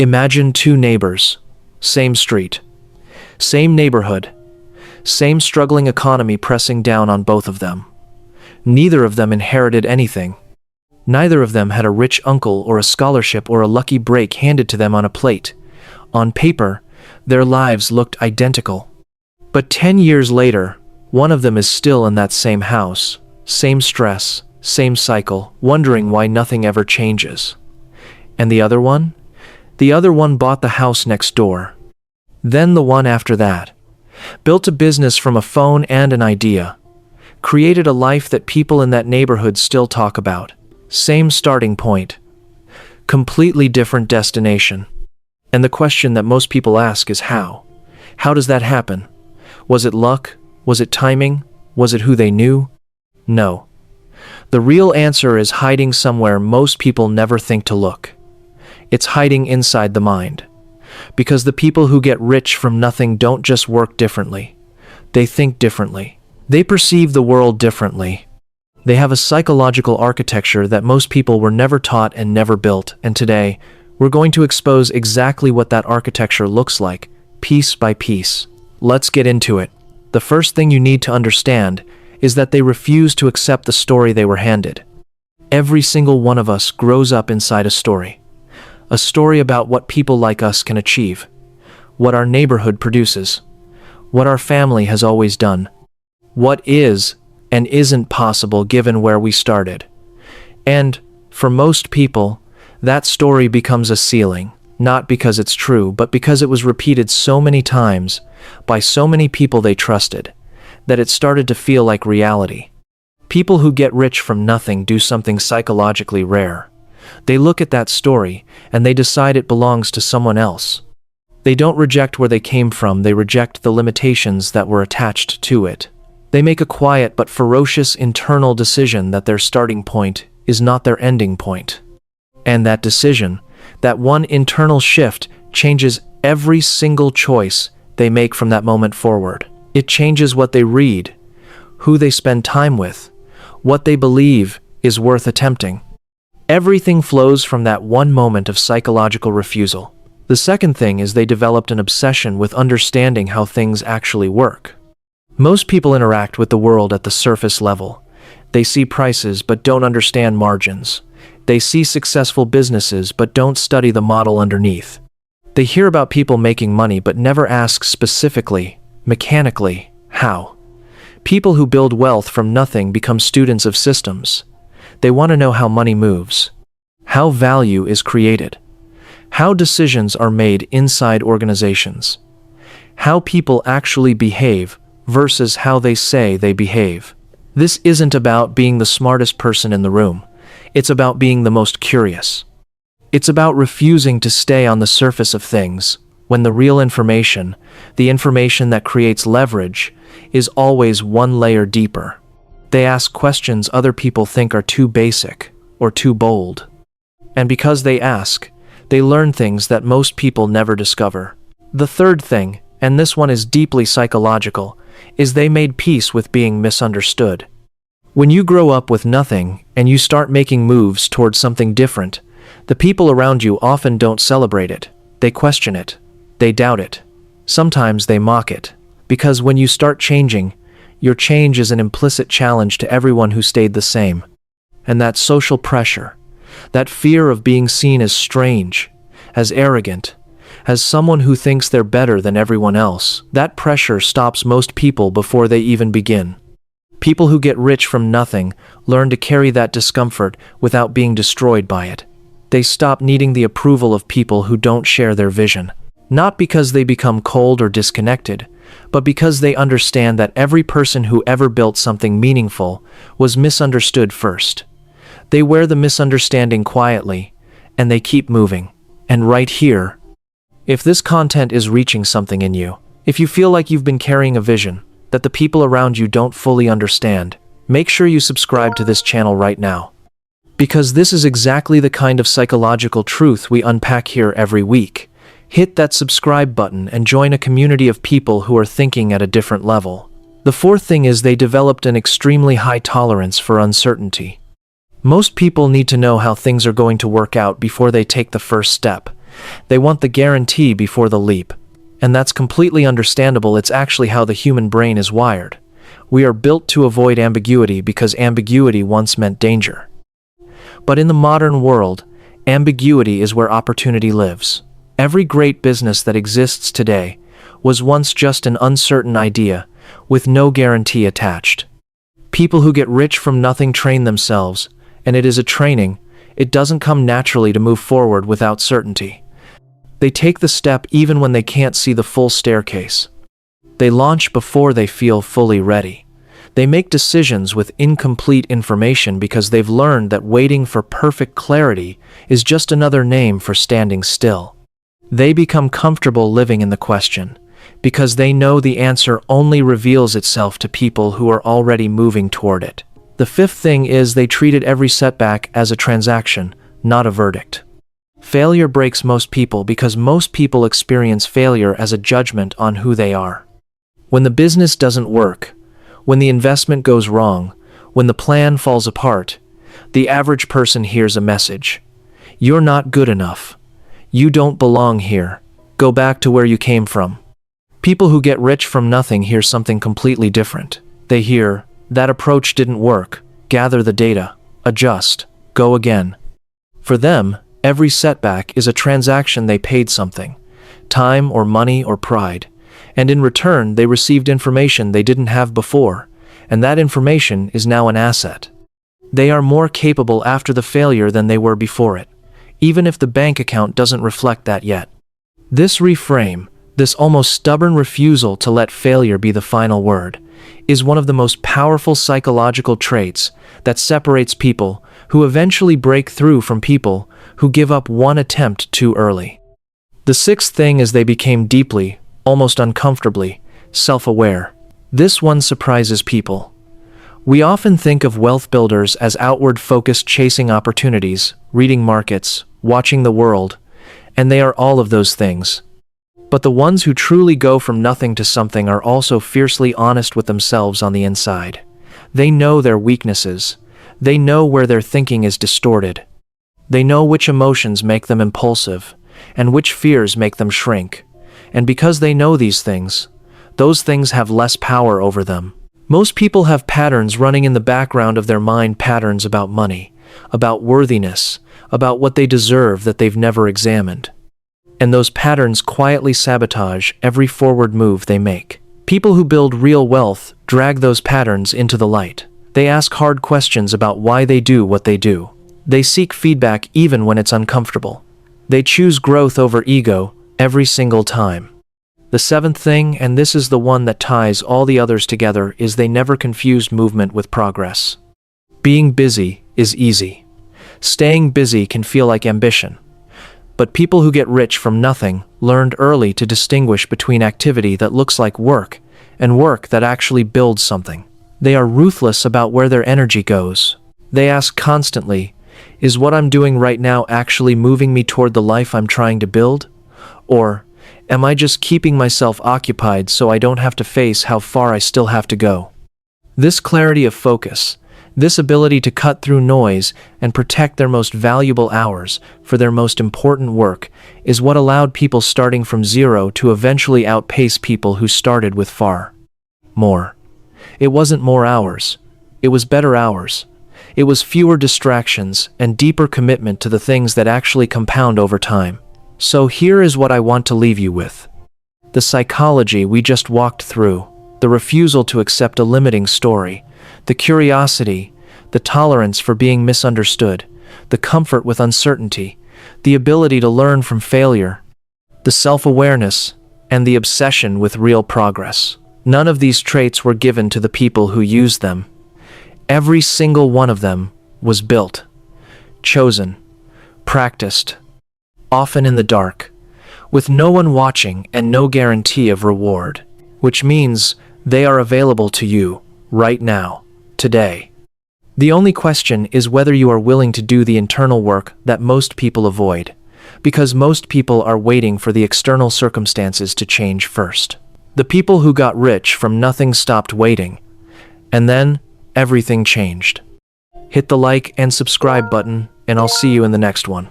Imagine two neighbors, same street, same neighborhood, same struggling economy pressing down on both of them. Neither of them inherited anything. Neither of them had a rich uncle or a scholarship or a lucky break handed to them on a plate. On paper, their lives looked identical. But 10 years later, one of them is still in that same house, same stress, same cycle, wondering why nothing ever changes. And the other one? The other one bought the house next door. Then the one after that. Built a business from a phone and an idea. Created a life that people in that neighborhood still talk about. Same starting point. Completely different destination. And the question that most people ask is how? How does that happen? Was it luck? Was it timing? Was it who they knew? No. The real answer is hiding somewhere most people never think to look. It's hiding inside the mind. Because the people who get rich from nothing don't just work differently. They think differently. They perceive the world differently. They have a psychological architecture that most people were never taught and never built, and today, we're going to expose exactly what that architecture looks like, piece by piece. Let's get into it. The first thing you need to understand is that they refuse to accept the story they were handed. Every single one of us grows up inside a story. A story about what people like us can achieve, what our neighborhood produces, what our family has always done, what is and isn't possible given where we started. And, for most people, that story becomes a ceiling, not because it's true, but because it was repeated so many times by so many people they trusted, that it started to feel like reality. People who get rich from nothing do something psychologically rare. They look at that story, and they decide it belongs to someone else. They don't reject where they came from, they reject the limitations that were attached to it. They make a quiet but ferocious internal decision that their starting point is not their ending point. And that decision, that one internal shift, changes every single choice they make from that moment forward. It changes what they read, who they spend time with, what they believe is worth attempting. Everything flows from that one moment of psychological refusal. The second thing is they developed an obsession with understanding how things actually work. Most people interact with the world at the surface level. They see prices but don't understand margins. They see successful businesses but don't study the model underneath. They hear about people making money but never ask specifically, mechanically, how. People who build wealth from nothing become students of systems. They want to know how money moves, how value is created, how decisions are made inside organizations, how people actually behave versus how they say they behave. This isn't about being the smartest person in the room. It's about being the most curious. It's about refusing to stay on the surface of things when the real information, the information that creates leverage, is always one layer deeper. They ask questions other people think are too basic or too bold. And because they ask, they learn things that most people never discover. The third thing, and this one is deeply psychological, is they made peace with being misunderstood. When you grow up with nothing and you start making moves towards something different, the people around you often don't celebrate it. They question it. They doubt it. Sometimes they mock it. Because when you start changing, your change is an implicit challenge to everyone who stayed the same. And that social pressure, that fear of being seen as strange, as arrogant, as someone who thinks they're better than everyone else, that pressure stops most people before they even begin. People who get rich from nothing learn to carry that discomfort without being destroyed by it. They stop needing the approval of people who don't share their vision. Not because they become cold or disconnected, but because they understand that every person who ever built something meaningful was misunderstood first. They wear the misunderstanding quietly, and they keep moving. And right here, if this content is reaching something in you, if you feel like you've been carrying a vision that the people around you don't fully understand, make sure you subscribe to this channel right now. Because this is exactly the kind of psychological truth we unpack here every week. Hit that subscribe button and join a community of people who are thinking at a different level. The fourth thing is they developed an extremely high tolerance for uncertainty. Most people need to know how things are going to work out before they take the first step. They want the guarantee before the leap. And that's completely understandable. It's actually how the human brain is wired. We are built to avoid ambiguity because ambiguity once meant danger. But in the modern world, ambiguity is where opportunity lives. Every great business that exists today was once just an uncertain idea with no guarantee attached. People who get rich from nothing train themselves, and it is a training. It doesn't come naturally to move forward without certainty. They take the step even when they can't see the full staircase. They launch before they feel fully ready. They make decisions with incomplete information because they've learned that waiting for perfect clarity is just another name for standing still. They become comfortable living in the question because they know the answer only reveals itself to people who are already moving toward it. The fifth thing is they treated every setback as a transaction, not a verdict. Failure breaks most people because most people experience failure as a judgment on who they are. When the business doesn't work, when the investment goes wrong, when the plan falls apart, the average person hears a message. You're not good enough. You don't belong here. Go back to where you came from. People who get rich from nothing hear something completely different. They hear, that approach didn't work. Gather the data. Adjust. Go again. For them, every setback is a transaction. They paid something, time or money or pride, and in return they received information they didn't have before, and that information is now an asset. They are more capable after the failure than they were before it, even if the bank account doesn't reflect that yet. This reframe, this almost stubborn refusal to let failure be the final word, is one of the most powerful psychological traits that separates people who eventually break through from people who give up one attempt too early. The sixth thing is they became deeply, almost uncomfortably, self-aware. This one surprises people. We often think of wealth builders as outward-focused, chasing opportunities, reading markets, watching the world, and they are all of those things. But the ones who truly go from nothing to something are also fiercely honest with themselves on the inside. They know their weaknesses. They know where their thinking is distorted. They know which emotions make them impulsive, and which fears make them shrink. And because they know these things, those things have less power over them. Most people have patterns running in the background of their mind, patterns about money, about worthiness, about what they deserve that they've never examined. And those patterns quietly sabotage every forward move they make. People who build real wealth drag those patterns into the light. They ask hard questions about why they do what they do. They seek feedback even when it's uncomfortable. They choose growth over ego every single time. The seventh thing, and this is the one that ties all the others together, is they never confused movement with progress. Being busy is easy. Staying busy can feel like ambition. But people who get rich from nothing learned early to distinguish between activity that looks like work and work that actually builds something. They are ruthless about where their energy goes. They ask constantly, is what I'm doing right now actually moving me toward the life I'm trying to build? Or am I just keeping myself occupied so I don't have to face how far I still have to go? This clarity of focus, this ability to cut through noise and protect their most valuable hours for their most important work, is what allowed people starting from zero to eventually outpace people who started with far more. It wasn't more hours. It was better hours. It was fewer distractions and deeper commitment to the things that actually compound over time. So here is what I want to leave you with. The psychology we just walked through, the refusal to accept a limiting story, the curiosity, the tolerance for being misunderstood, the comfort with uncertainty, the ability to learn from failure, the self-awareness, and the obsession with real progress. None of these traits were given to the people who used them. Every single one of them was built, chosen, practiced, often in the dark, with no one watching and no guarantee of reward, which means they are available to you right now, today. The only question is whether you are willing to do the internal work that most people avoid, because most people are waiting for the external circumstances to change first. The people who got rich from nothing stopped waiting, and then everything changed. Hit the like and subscribe button, and I'll see you in the next one.